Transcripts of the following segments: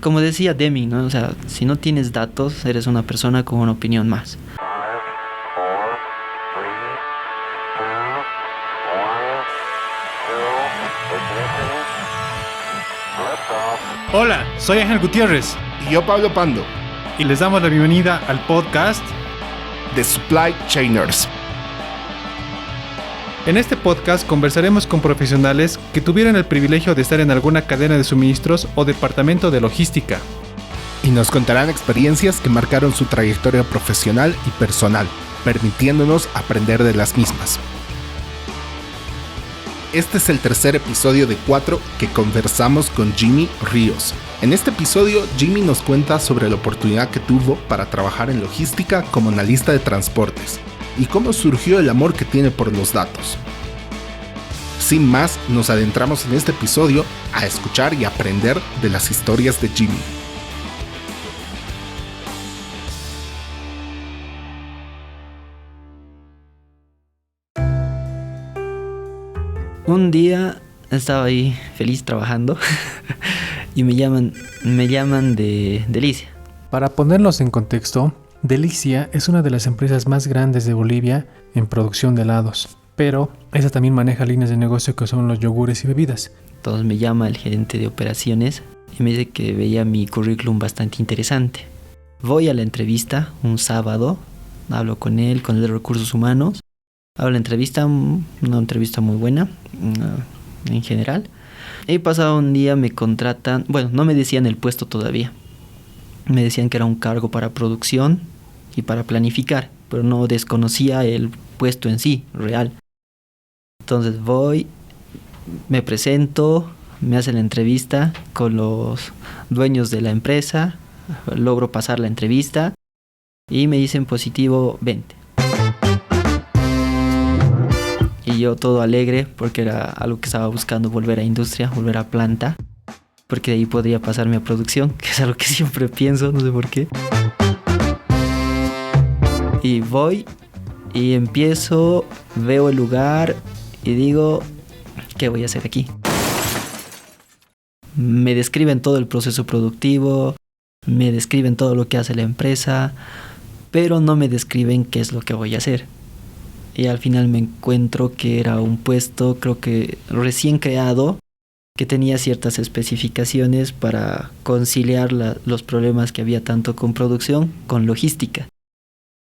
Como decía Deming, ¿no? O sea, si no tienes datos, eres una persona con una opinión más. Hola, soy Ángel Gutiérrez Y yo, Pablo Pando, y les damos la bienvenida al podcast. de Supply Chainers. En este podcast conversaremos con profesionales que tuvieron el privilegio de estar en alguna cadena de suministros o departamento de logística. Y nos contarán experiencias que marcaron su trayectoria profesional y personal, permitiéndonos aprender de las mismas. Este es el tercer episodio de 4 que conversamos con Jimmy Ríos. En este episodio, Jimmy nos cuenta sobre la oportunidad que tuvo para trabajar en logística como analista de transportes y cómo surgió el amor que tiene por los datos. Sin más, nos adentramos en este episodio a escuchar y aprender de las historias de Jimmy. Un día estaba ahí feliz trabajando y me llaman de Delicia. Para ponerlos en contexto, Delicia es una de las empresas más grandes de Bolivia en producción de helados, pero esa también maneja líneas de negocio que son los yogures y bebidas. Entonces me llama el gerente de operaciones y me dice que veía mi currículum bastante interesante. Voy a la entrevista un sábado, hablo con él, con el de recursos humanos. Hago la entrevista, una entrevista muy buena en general. Y pasado un día me contratan, bueno, no me decían el puesto todavía. Me decían que era un cargo para producción y para planificar, pero no desconocía el puesto en sí, real. Entonces voy, me presento, me hacen la entrevista con los dueños de la empresa, logro pasar la entrevista y me dicen positivo, vente. Y yo todo alegre porque era algo que estaba buscando, volver a industria, volver a planta, porque de ahí podría pasarme a producción, que es algo que siempre pienso, no sé por qué. Y voy y empiezo, veo el lugar y digo, ¿qué voy a hacer aquí? Me describen todo el proceso productivo, me describen todo lo que hace la empresa, pero no me describen qué es lo que voy a hacer. Y al final me encuentro que era un puesto, creo que recién creado, que tenía ciertas especificaciones para conciliar los problemas que había tanto con producción, con logística.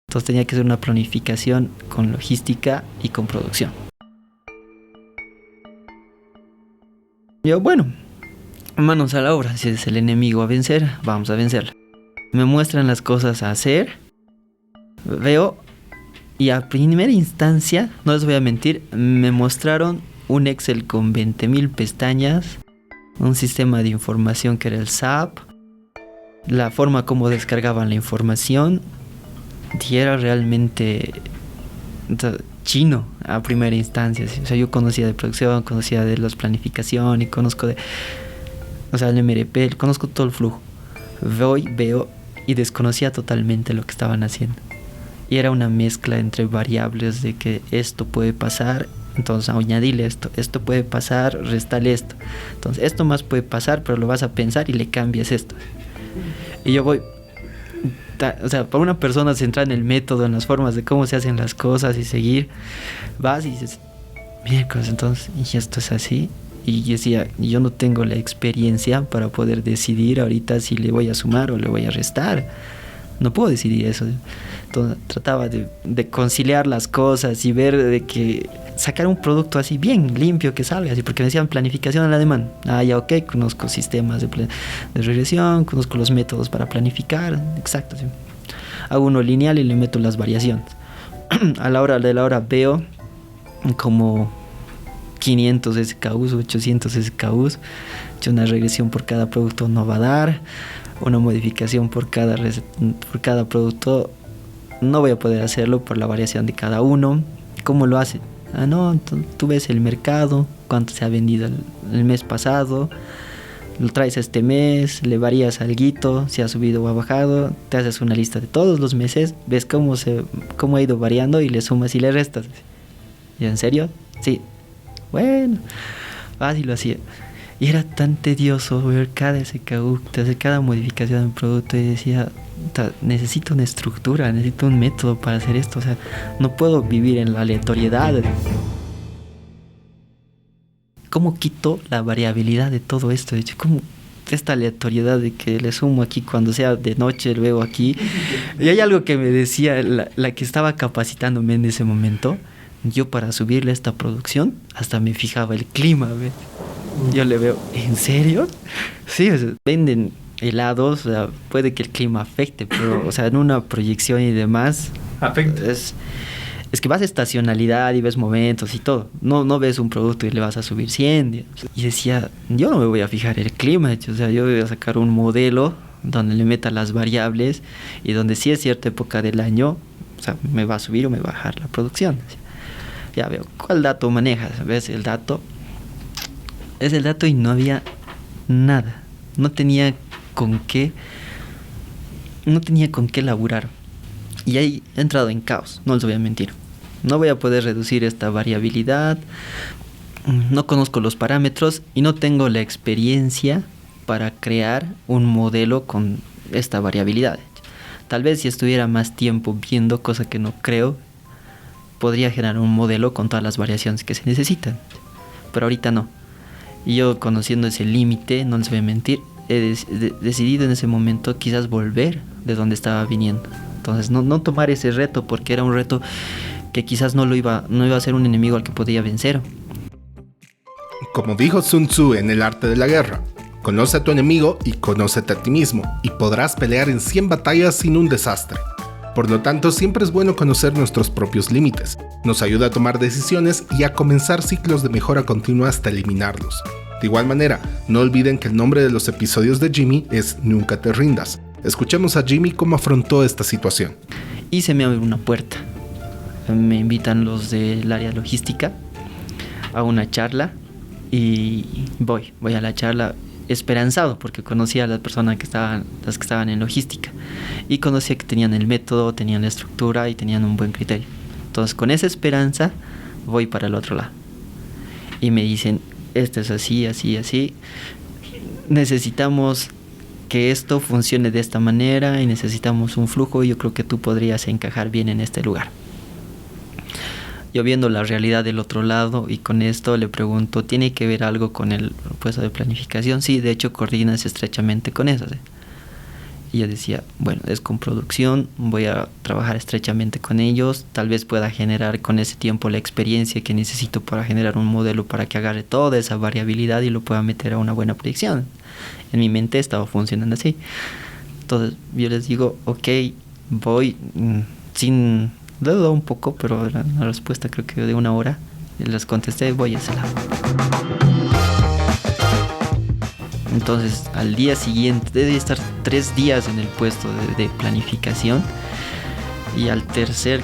Entonces tenía que ser una planificación con logística y con producción. Yo, bueno, manos a la obra, si es el enemigo a vencer, vamos a vencerlo. Me muestran las cosas a hacer, veo. Y a primera instancia, no les voy a mentir, me mostraron un Excel con 20.000 pestañas, un sistema de información que era el SAP, la forma como descargaban la información, y era realmente chino a primera instancia. O sea, yo conocía de producción, conocía de las planificación y conozco el MRP, conozco todo el flujo. Voy, veo y desconocía totalmente lo que estaban haciendo. Y era una mezcla entre variables de que esto puede pasar, entonces añadirle esto puede pasar, restarle esto. Entonces esto más puede pasar, pero lo vas a pensar y le cambias esto. Y yo voy, para una persona centrada en el método, en las formas de cómo se hacen las cosas y seguir, vas y dices, miércoles, entonces, y esto es así. Y yo decía, yo no tengo la experiencia para poder decidir ahorita si le voy a sumar o le voy a restar. No puedo decidir eso. Entonces, trataba de conciliar las cosas y ver de que sacar un producto así bien limpio que salga así, porque me decían planificación a la demanda. Ya ok, conozco sistemas de regresión, conozco los métodos para planificar, exacto, sí. Hago uno lineal y le meto las variaciones. A la hora de la hora veo como 500 SKUs, 800 SKUs, he hecho una regresión por cada producto, no va a dar. Una modificación por cada producto, no voy a poder hacerlo por la variación de cada uno. ¿Cómo lo hacen? No, tú ves el mercado, cuánto se ha vendido el mes pasado, lo traes este mes, le varías alguito, si ha subido o ha bajado, te haces una lista de todos los meses, ves cómo ha ido variando y le sumas y le restas. ¿Y en serio? Sí. Bueno, así lo hacía. Y era tan tedioso ver cada SKU, hacer cada modificación del producto, y decía, necesito una estructura, necesito un método para hacer esto. O sea, no puedo vivir en la aleatoriedad. ¿Cómo quito la variabilidad de todo esto? De hecho, ¿cómo esta aleatoriedad de que le sumo aquí cuando sea de noche, lo veo aquí? Y hay algo que me decía la que estaba capacitándome en ese momento. Yo, para subirle esta producción, hasta me fijaba el clima, ¿ves? Yo le veo, ¿en serio? Sí, o sea, venden helados, o sea, puede que el clima afecte, pero, o sea, en una proyección y demás, afecta. Es que vas a estacionalidad y ves momentos y todo. No ves un producto y le vas a subir 100. Digamos. Y decía, yo no me voy a fijar el clima, o sea, yo voy a sacar un modelo donde le meta las variables y donde si es cierta época del año, o sea, me va a subir o me va a bajar la producción. Ya veo, ¿cuál dato manejas? ¿Ves el dato? Es el dato y no había nada. No tenía con qué laburar. Y ahí he entrado en caos, no les voy a mentir. No voy a poder reducir esta variabilidad, no conozco los parámetros y no tengo la experiencia para crear un modelo con esta variabilidad. Tal vez si estuviera más tiempo viendo, cosa que no creo, podría generar un modelo con todas las variaciones que se necesitan. Pero ahorita no. Y yo, conociendo ese límite, no les voy a mentir, he decidido en ese momento quizás volver de donde estaba viniendo. Entonces no tomar ese reto, porque era un reto que quizás no iba a ser un enemigo al que podía vencer. Como dijo Sun Tzu en El arte de la guerra, conoce a tu enemigo y conócete a ti mismo, y podrás pelear en 100 batallas sin un desastre. Por lo tanto, siempre es bueno conocer nuestros propios límites. Nos ayuda a tomar decisiones y a comenzar ciclos de mejora continua hasta eliminarlos. De igual manera, no olviden que el nombre de los episodios de Jimmy es Nunca te rindas. Escuchemos a Jimmy cómo afrontó esta situación. Y se me abre una puerta. Me invitan los del área logística a una charla y voy a la charla esperanzado, porque conocía a las personas las que estaban en logística y conocía que tenían el método, tenían la estructura y tenían un buen criterio. Entonces, con esa esperanza voy para el otro lado y me dicen, esto es así, así, así, necesitamos que esto funcione de esta manera y necesitamos un flujo, y yo creo que tú podrías encajar bien en este lugar. Yo, viendo la realidad del otro lado, y con esto le pregunto, ¿tiene que ver algo con el puesto de planificación? Sí, de hecho coordinas estrechamente con eso, ¿sí? Y yo decía, bueno, es con producción, voy a trabajar estrechamente con ellos, tal vez pueda generar con ese tiempo la experiencia que necesito para generar un modelo para que agarre toda esa variabilidad y lo pueda meter a una buena proyección. En mi mente estaba funcionando así. Entonces yo les digo, ok, voy sin... Le he dudado un poco, pero la respuesta creo que de 1 hora. Les contesté, voy a ese lado. Entonces, al día siguiente, debí estar 3 días en el puesto de planificación. Y al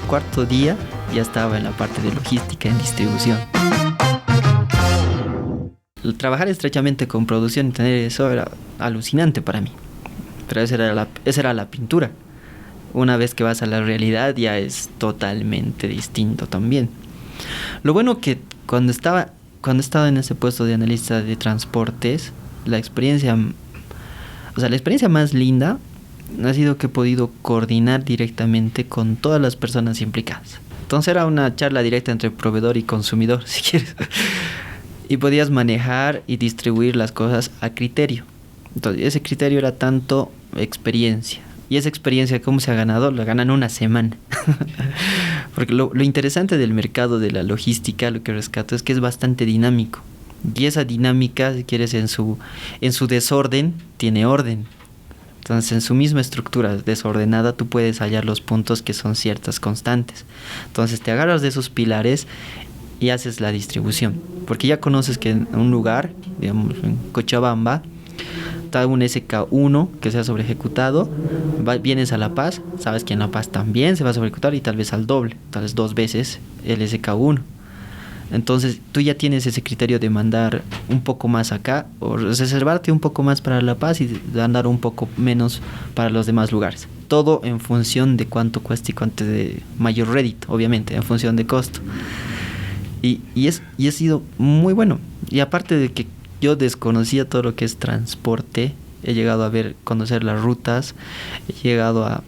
cuarto día, ya estaba en la parte de logística, en distribución. El trabajar estrechamente con producción y tener eso era alucinante para mí. Pero esa era la pintura. Una vez que vas a la realidad ya es totalmente distinto también. Lo bueno que cuando estaba en ese puesto de analista de transportes, la experiencia más linda ha sido que he podido coordinar directamente con todas las personas implicadas. Entonces era una charla directa entre proveedor y consumidor, si quieres. Y podías manejar y distribuir las cosas a criterio. Entonces ese criterio era tanto experiencia. Y esa experiencia, ¿cómo se ha ganado? La ganan 1 semana. Porque lo interesante del mercado de la logística, lo que rescato, es que es bastante dinámico. Y esa dinámica, si quieres, en su desorden, tiene orden. Entonces, en su misma estructura desordenada, tú puedes hallar los puntos que son ciertas constantes. Entonces, te agarras de esos pilares y haces la distribución. Porque ya conoces que en un lugar, digamos, en Cochabamba, está un SK1 que se ha sobre ejecutado, vienes a La Paz, sabes que en La Paz también se va a sobre ejecutar y tal vez al doble, tal vez 2 veces el SK1. Entonces tú ya tienes ese criterio de mandar un poco más acá o reservarte un poco más para La Paz y andar un poco menos para los demás lugares. Todo en función de cuánto cuesta y cuánto de mayor rédito, obviamente, en función de costo. Y ha sido muy bueno. Y aparte de que yo desconocía todo lo que es transporte. He llegado a conocer las rutas, he llegado a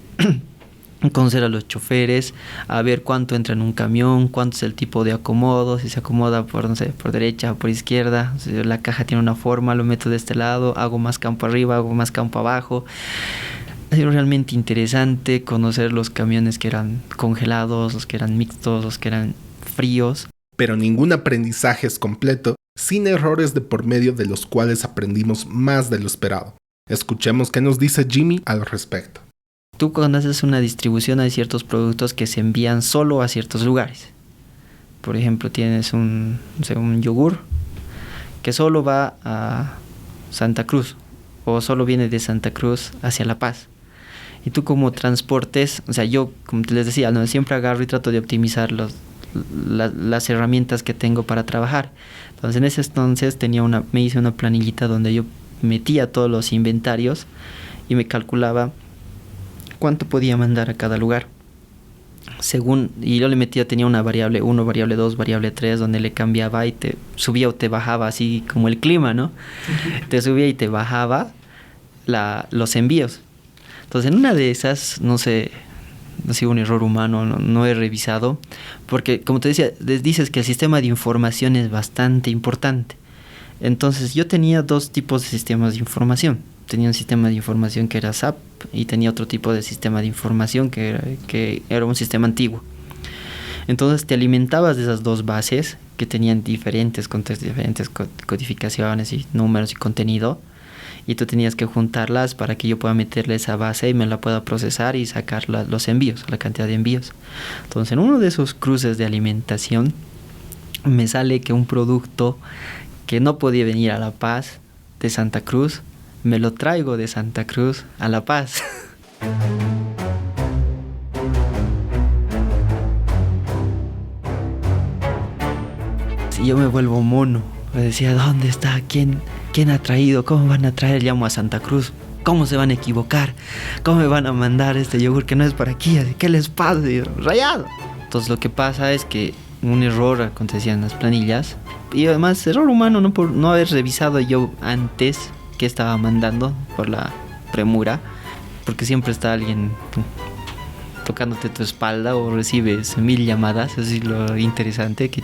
conocer a los choferes, a ver cuánto entra en un camión, cuánto es el tipo de acomodo, si se acomoda por, no sé, por derecha o por izquierda, si la caja tiene una forma, lo meto de este lado, hago más campo arriba, hago más campo abajo. Ha sido realmente interesante conocer los camiones que eran congelados, los que eran mixtos, los que eran fríos. Pero ningún aprendizaje es completo sin errores de por medio, de los cuales aprendimos más de lo esperado. Escuchemos qué nos dice Jimmy al respecto. Tú cuando haces una distribución hay ciertos productos que se envían solo a ciertos lugares. Por ejemplo, tienes un yogur que solo va a Santa Cruz o solo viene de Santa Cruz hacia La Paz. Y tú como transportes, o sea, yo como les decía, ¿no? Siempre agarro y trato de optimizar las herramientas que tengo para trabajar. Entonces en ese entonces me hice una planillita donde yo metía todos los inventarios y me calculaba cuánto podía mandar a cada lugar. Y yo le metía, tenía una variable 1, variable 2, variable 3, donde le cambiaba y te subía o te bajaba, así como el clima, ¿no? Te subía y te bajaba los envíos. Entonces en una de esas, no sé, ha sido un error humano, no he revisado, porque como te decía, dices que el sistema de información es bastante importante. Entonces yo tenía 2 tipos de sistemas de información. Tenía un sistema de información que era SAP y tenía otro tipo de sistema de información que era un sistema antiguo. Entonces te alimentabas de esas 2 bases que tenían diferentes contextos, diferentes codificaciones y números y contenido, y tú tenías que juntarlas para que yo pueda meterle esa base y me la pueda procesar y sacar los envíos, la cantidad de envíos. Entonces en uno de esos cruces de alimentación me sale que un producto que no podía venir a La Paz de Santa Cruz, me lo traigo de Santa Cruz a La Paz. Si yo me vuelvo mono, me decía, ¿dónde está? ¿Quién ha traído? ¿Cómo van a traer? Llamo a Santa Cruz. ¿Cómo se van a equivocar? ¿Cómo me van a mandar este yogur que no es para aquí? ¿Qué les pasa? Rayado. Entonces lo que pasa es que un error acontecía en las planillas. Y además error humano, no por no haber revisado yo antes que estaba mandando por la premura, porque siempre está alguien tocándote tu espalda o recibes 1000 llamadas. Eso es lo interesante, que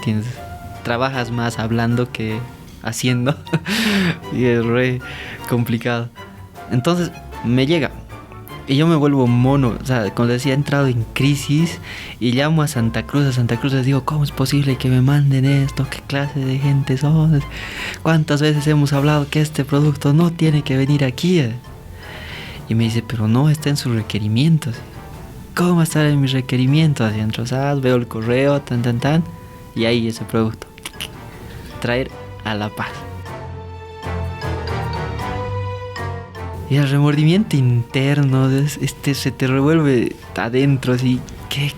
trabajas más hablando que haciendo y es re complicado. Entonces me llega y yo me vuelvo mono, o sea, como decía, he entrado en crisis y llamo a Santa Cruz les digo, ¿cómo es posible que me manden esto? ¿Qué clase de gente son? ¿Cuántas veces hemos hablado que este producto no tiene que venir aquí? Y me dice, pero no, está en sus requerimientos. ¿Cómo va a estar en mis requerimientos? Y entro, veo el correo, y ahí ese producto. Traer a La Paz. Y el remordimiento interno se te revuelve adentro, así, ¿qué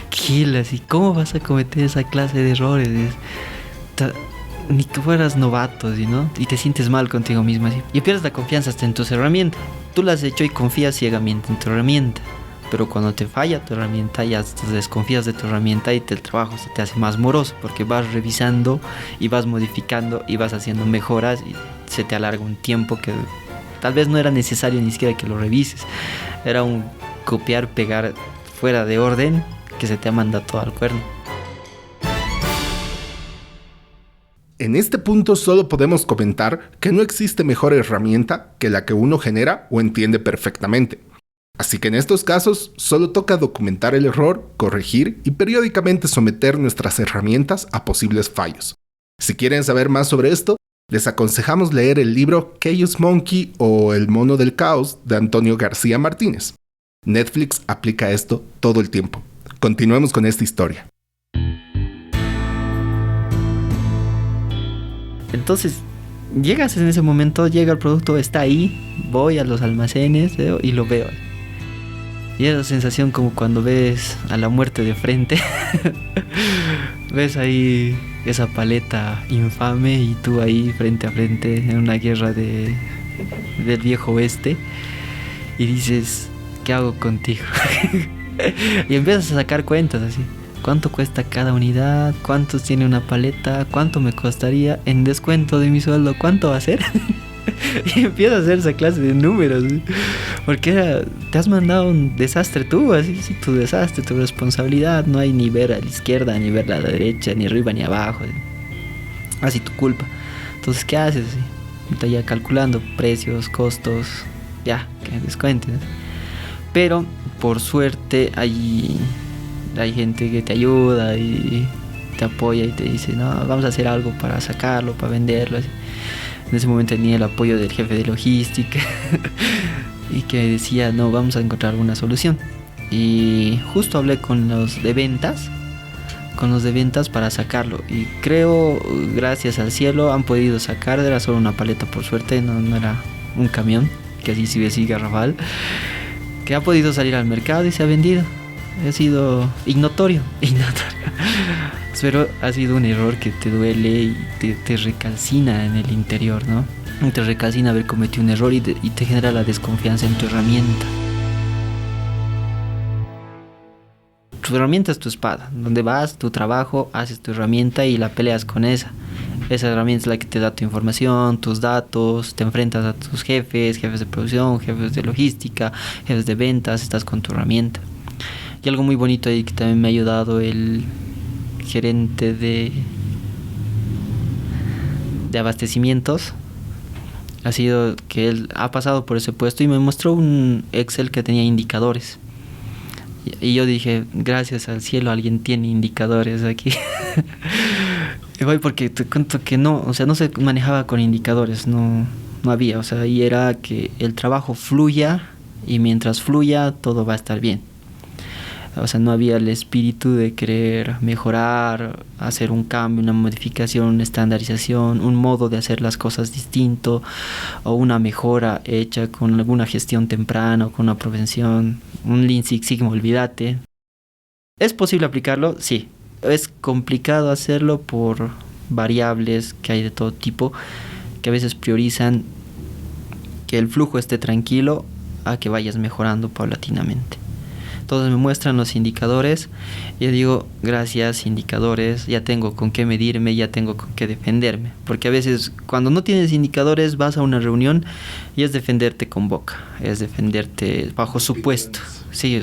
kilas? ¿Y cómo vas a cometer esa clase de errores? Ni que fueras novato, ¿no? Y te sientes mal contigo mismo, así. Y pierdes la confianza hasta en tus herramientas. Tú las has hecho y confías ciegamente en tu herramienta. Pero cuando te falla tu herramienta, ya desconfías de tu herramienta y el trabajo se te hace más moroso, porque vas revisando y vas modificando y vas haciendo mejoras y se te alarga un tiempo que tal vez no era necesario ni siquiera que lo revises. Era un copiar, pegar fuera de orden que se te manda todo al cuerno. En este punto solo podemos comentar que no existe mejor herramienta que la que uno genera o entiende perfectamente. Así que en estos casos solo toca documentar el error, corregir y periódicamente someter nuestras herramientas a posibles fallos. Si quieren saber más sobre esto, les aconsejamos leer el libro Chaos Monkey o El Mono del Caos de Antonio García Martínez. Netflix aplica esto todo el tiempo. Continuemos con esta historia. Entonces, llegas en ese momento, llega el producto, está ahí, voy a los almacenes y lo veo. Y es la sensación como cuando ves a la muerte de frente. Ves ahí esa paleta infame y tú ahí frente a frente en una guerra del viejo oeste. Y dices, ¿qué hago contigo? Y empiezas a sacar cuentas así. cuánto cuesta cada unidad, cuántos tiene una paleta, cuánto me costaría en descuento de mi sueldo, cuánto va a ser. Y empieza a hacer esa clase de números, ¿sí? Porque te has mandado un desastre tú, así, sí, tu desastre, tu responsabilidad. No hay ni ver a la izquierda, ni ver a la derecha, ni arriba ni abajo, ¿sí? Así tu culpa. Entonces, ¿qué haces? ¿Sí? Está ya calculando precios, costos, ya, que descuentes. Pero por suerte hay gente que te ayuda y te apoya y te dice, no, vamos a hacer algo para sacarlo, para venderlo, así. En ese momento tenía el apoyo del jefe de logística y que decía, no, vamos a encontrar una solución. Y justo hablé con los de ventas para sacarlo. Y creo, gracias al cielo, han podido sacar. Era solo una paleta, por suerte, no era un camión, que así sí garrafal, que ha podido salir al mercado y se ha vendido. Ha sido ignotorio. Pero ha sido un error que te duele y te recalcina en el interior, ¿no? Te recalcina haber cometido un error y te genera la desconfianza en tu herramienta. Tu herramienta es tu espada. Donde vas, tu trabajo, haces tu herramienta y la peleas con esa. Esa herramienta es la que te da tu información, tus datos, te enfrentas a tus jefes de producción, jefes de logística, jefes de ventas, estás con tu herramienta. Y algo muy bonito ahí que también me ha ayudado el gerente de abastecimientos ha sido que él ha pasado por ese puesto y me mostró un Excel que tenía indicadores y yo dije, gracias al cielo alguien tiene indicadores aquí. Porque te cuento que no se manejaba con indicadores, no había, y era que el trabajo fluya y mientras fluya todo va a estar bien. No había el espíritu de querer mejorar, hacer un cambio, una modificación, una estandarización, un modo de hacer las cosas distinto o una mejora hecha con alguna gestión temprana o con una prevención, un Lean Six Sigma, olvídate. ¿Es posible aplicarlo? Sí. Es complicado hacerlo por variables que hay de todo tipo que a veces priorizan que el flujo esté tranquilo a que vayas mejorando paulatinamente. Entonces me muestran los indicadores y yo digo, gracias indicadores, ya tengo con qué medirme, ya tengo con qué defenderme. Porque a veces cuando no tienes indicadores vas a una reunión y es defenderte con boca, es defenderte bajo supuesto. Sí,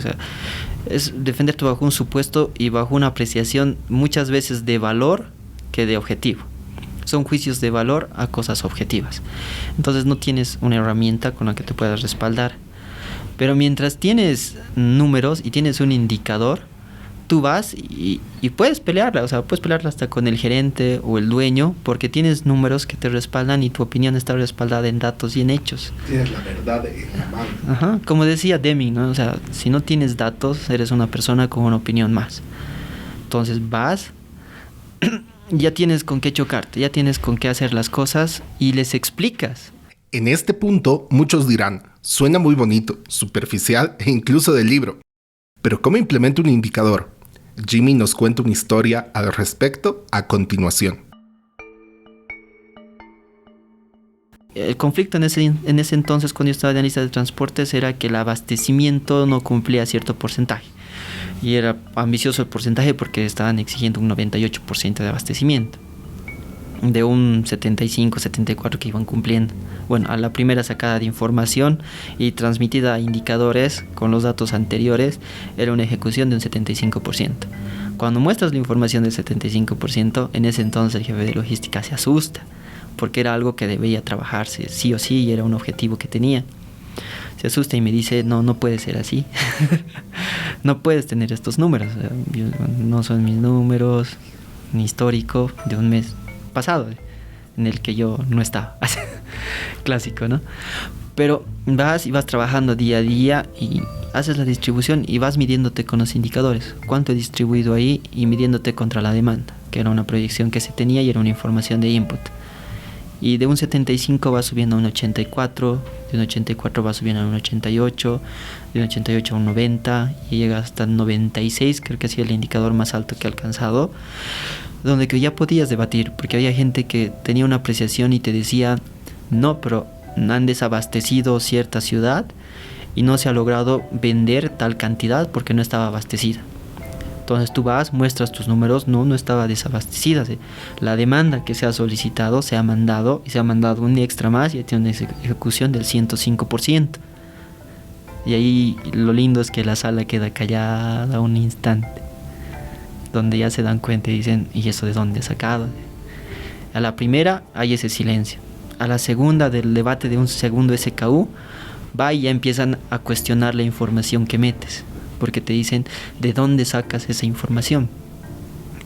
es defenderte bajo un supuesto y bajo una apreciación muchas veces de valor que de objetivo. Son juicios de valor a cosas objetivas. Entonces no tienes una herramienta con la que te puedas respaldar. Pero mientras tienes números y tienes un indicador, tú vas y puedes pelearla, puedes pelearla hasta con el gerente o el dueño, porque tienes números que te respaldan y tu opinión está respaldada en datos y en hechos. Tienes la verdad en la mano. Ajá, como decía Deming, ¿no? Si no tienes datos, eres una persona con una opinión más. Entonces vas, ya tienes con qué chocarte, ya tienes con qué hacer las cosas y les explicas. En este punto, muchos dirán, suena muy bonito, superficial e incluso del libro. Pero ¿cómo implemento un indicador? Jimmy nos cuenta una historia al respecto a continuación. El conflicto en ese entonces, cuando yo estaba en la lista de transportes, era que el abastecimiento no cumplía cierto porcentaje. Y era ambicioso el porcentaje porque estaban exigiendo un 98% de abastecimiento. De un 75, 74 que iban cumpliendo. Bueno, a la primera sacada de información y transmitida a indicadores con los datos anteriores, era una ejecución de un 75%. Cuando muestras la información del 75%, en ese entonces el jefe de logística se asusta, porque era algo que debía trabajarse sí o sí y era un objetivo que tenía. Se asusta y me dice, no puede ser así. No puedes tener estos números. No son mis números, ni histórico de un mes pasado en el que yo no estaba. Clásico, ¿no? Pero vas trabajando día a día y haces la distribución y vas midiéndote con los indicadores. ¿Cuánto he distribuido ahí? Y midiéndote contra la demanda, que era una proyección que se tenía y era una información de input. Y de un 75 va subiendo a un 84, de un 84 va subiendo a un 88, de un 88 a un 90 y llega hasta 96, creo que ha sido el indicador más alto que he alcanzado, donde que ya podías debatir, porque había gente que tenía una apreciación y te decía, no, pero han desabastecido cierta ciudad y no se ha logrado vender tal cantidad porque no estaba abastecida. Entonces tú vas, muestras tus números, no estaba desabastecida. La demanda que se ha solicitado se ha mandado y se ha mandado un extra más y tiene una ejecución del 105%. Y ahí lo lindo es que la sala queda callada un instante, donde ya se dan cuenta y dicen, ¿y eso de dónde he sacado? A la primera hay ese silencio. A la segunda del debate de un segundo SKU, va y ya empiezan a cuestionar la información que metes, porque te dicen, ¿de dónde sacas esa información?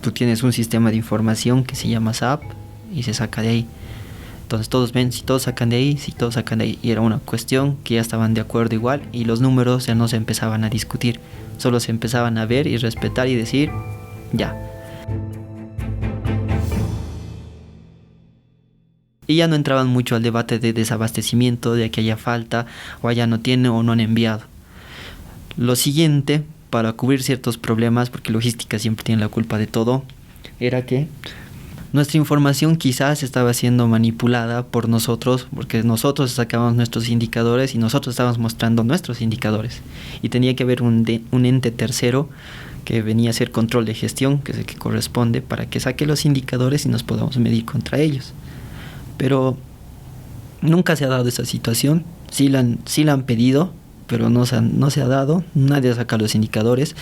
Tú tienes un sistema de información que se llama SAP y se saca de ahí. Entonces todos ven si todos sacan de ahí, si todos sacan de ahí. Y era una cuestión que ya estaban de acuerdo igual y los números ya no se empezaban a discutir. Solo se empezaban a ver y respetar y decir, ya. Y ya no entraban mucho al debate de desabastecimiento, de que haya falta, o allá no tiene o no han enviado. Lo siguiente, para cubrir ciertos problemas, porque logística siempre tiene la culpa de todo, era que nuestra información quizás estaba siendo manipulada por nosotros, porque nosotros sacábamos nuestros indicadores y nosotros estábamos mostrando nuestros indicadores. Y tenía que haber un ente tercero que venía a hacer control de gestión, que es el que corresponde, para que saque los indicadores y nos podamos medir contra ellos. Pero nunca se ha dado esa situación. Sí la han pedido, pero no se ha dado. Nadie saca los indicadores.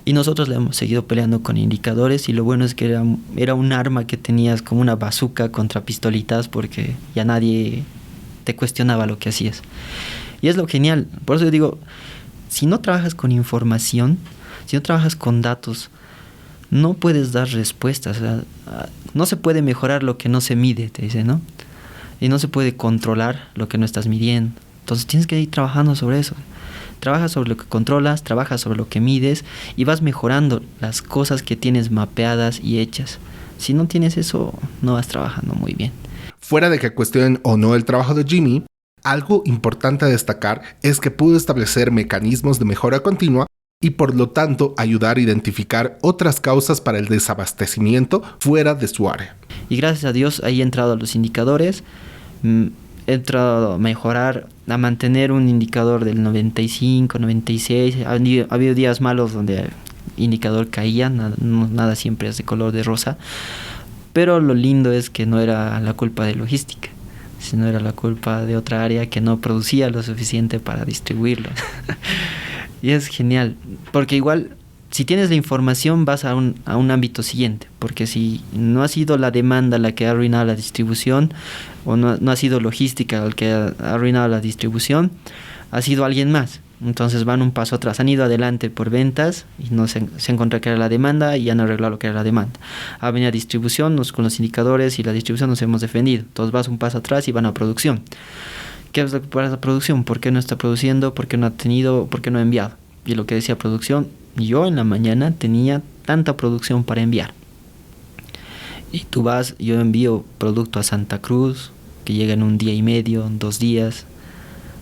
Y nosotros le hemos seguido peleando con indicadores. Y lo bueno es que era un arma que tenías como una bazooka contra pistolitas, porque ya nadie te cuestionaba lo que hacías. Y es lo genial. Por eso yo digo, si no trabajas con información, si no trabajas con datos, no puedes dar respuestas. O sea, no se puede mejorar lo que no se mide, te dice, ¿no? Y no se puede controlar lo que no estás midiendo. Entonces tienes que ir trabajando sobre eso. Trabajas sobre lo que controlas, trabajas sobre lo que mides y vas mejorando las cosas que tienes mapeadas y hechas. Si no tienes eso, no vas trabajando muy bien. Fuera de que cuestionen o no el trabajo de Jimmy, algo importante a destacar es que pudo establecer mecanismos de mejora continua y por lo tanto ayudar a identificar otras causas para el desabastecimiento fuera de su área. Y gracias a Dios ahí he entrado a los indicadores, he entrado a mejorar, a mantener un indicador del 95, 96, ha habido días malos donde el indicador caía, nada siempre es de color de rosa, pero lo lindo es que no era la culpa de logística, sino era la culpa de otra área que no producía lo suficiente para distribuirlo. Y es genial, porque igual si tienes la información vas a un ámbito siguiente, porque si no ha sido la demanda la que ha arruinado la distribución, o no ha sido logística el que ha arruinado la distribución, ha sido alguien más. Entonces van un paso atrás, han ido adelante por ventas y no se encontró que era la demanda y han arreglado lo que era la demanda. Ha venido a distribución, con los indicadores y la distribución nos hemos defendido. Entonces vas un paso atrás y van a producción. ¿Qué es lo que pasa a producción? ¿Por qué no está produciendo? ¿Por qué no ha tenido? ¿Por qué no ha enviado? Y lo que decía producción, yo en la mañana tenía tanta producción para enviar. Y tú vas, yo envío producto a Santa Cruz, que llega en un día y medio, en 2 días.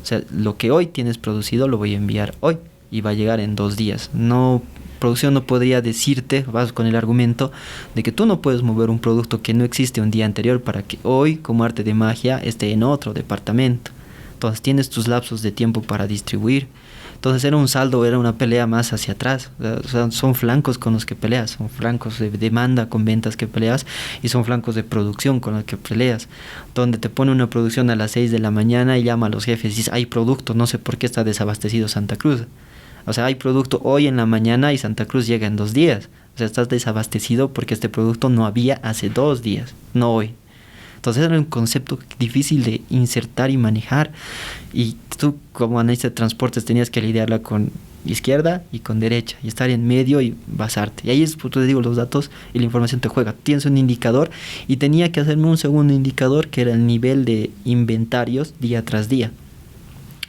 O sea, lo que hoy tienes producido lo voy a enviar hoy y va a llegar en 2 días. No, producción no podría decirte, vas con el argumento de que tú no puedes mover un producto que no existe un día anterior para que hoy, como arte de magia, esté en otro departamento. Entonces tienes tus lapsos de tiempo para distribuir. Entonces era un saldo, era una pelea más hacia atrás. O sea, son flancos con los que peleas, son flancos de demanda con ventas que peleas y son flancos de producción con los que peleas. Donde te pone una producción a las 6 de la mañana y llama a los jefes y dice, hay producto, no sé por qué está desabastecido Santa Cruz. O sea, hay producto hoy en la mañana y Santa Cruz llega en 2 días. O sea, estás desabastecido porque este producto no había hace 2 días, no hoy. Entonces era un concepto difícil de insertar y manejar. Y tú como analista de transportes tenías que lidiarla con izquierda y con derecha. Y estar en medio y basarte. Y ahí es, pues, te digo, los datos y la información te juega. Tienes un indicador y tenía que hacerme un segundo indicador que era el nivel de inventarios día tras día.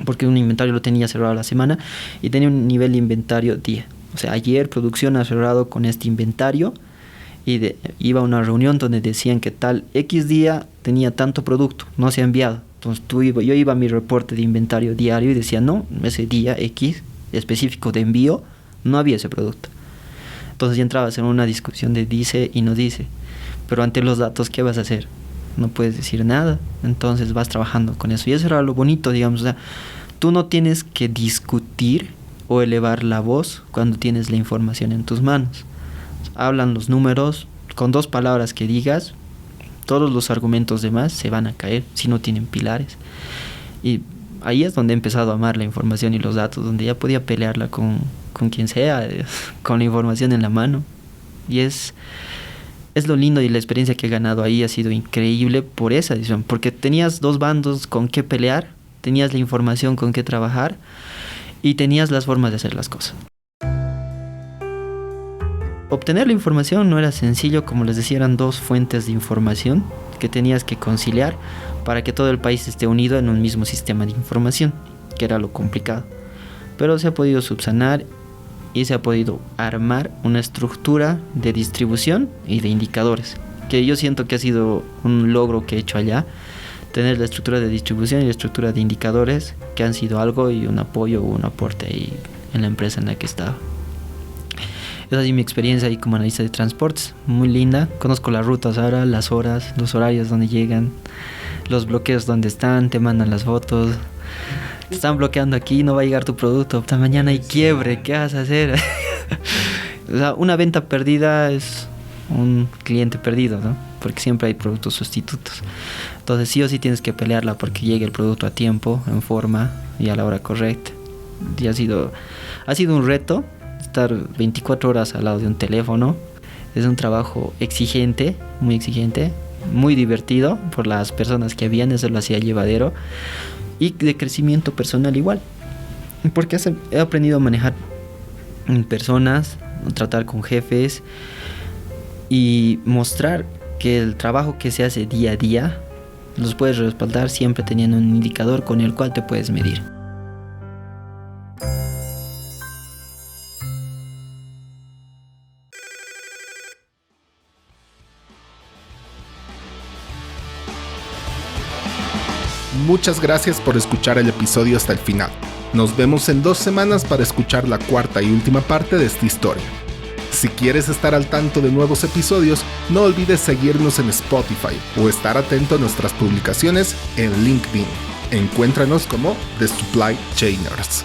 Porque un inventario lo tenía cerrado a la semana y tenía un nivel de inventario día. O sea, ayer producción ha cerrado con este inventario. Y iba a una reunión donde decían que tal X día tenía tanto producto, no se ha enviado. Entonces yo iba a mi reporte de inventario diario y decía, no, ese día X específico de envío, no había ese producto. Entonces ya entrabas en una discusión de dice y no dice. Pero ante los datos, ¿qué vas a hacer? No puedes decir nada. Entonces vas trabajando con eso. Y eso era lo bonito, digamos. O sea, tú no tienes que discutir o elevar la voz cuando tienes la información en tus manos. Hablan los números, con 2 palabras que digas, todos los argumentos demás se van a caer si no tienen pilares. Y ahí es donde he empezado a amar la información y los datos, donde ya podía pelearla con quien sea, con la información en la mano. Y es lo lindo, y la experiencia que he ganado ahí ha sido increíble por esa decisión, porque tenías 2 bandos con qué pelear, tenías la información con qué trabajar y tenías las formas de hacer las cosas. Obtener la información no era sencillo, como les decía, eran 2 fuentes de información que tenías que conciliar para que todo el país esté unido en un mismo sistema de información, que era lo complicado. Pero se ha podido subsanar y se ha podido armar una estructura de distribución y de indicadores, que yo siento que ha sido un logro que he hecho allá, tener la estructura de distribución y la estructura de indicadores, que han sido algo y un apoyo o un aporte ahí en la empresa en la que estaba. Es así mi experiencia ahí como analista de transportes, muy linda. Conozco las rutas ahora, las horas, los horarios donde llegan, los bloqueos donde están, te mandan las fotos. Te están bloqueando aquí, no va a llegar tu producto, hasta mañana hay quiebre, ¿qué vas a hacer? O sea, una venta perdida es un cliente perdido, ¿no? Porque siempre hay productos sustitutos. Entonces sí o sí tienes que pelearla porque llegue el producto a tiempo, en forma y a la hora correcta. Y ha sido un reto estar 24 horas al lado de un teléfono. Es un trabajo exigente, muy divertido por las personas que habían, eso lo hacía llevadero, y de crecimiento personal igual, porque he aprendido a manejar personas, tratar con jefes y mostrar que el trabajo que se hace día a día los puedes respaldar siempre teniendo un indicador con el cual te puedes medir. Muchas gracias por escuchar el episodio hasta el final. Nos vemos en 2 semanas para escuchar la 4ª y última parte de esta historia. Si quieres estar al tanto de nuevos episodios, no olvides seguirnos en Spotify o estar atento a nuestras publicaciones en LinkedIn. Encuéntranos como The Supply Chainers.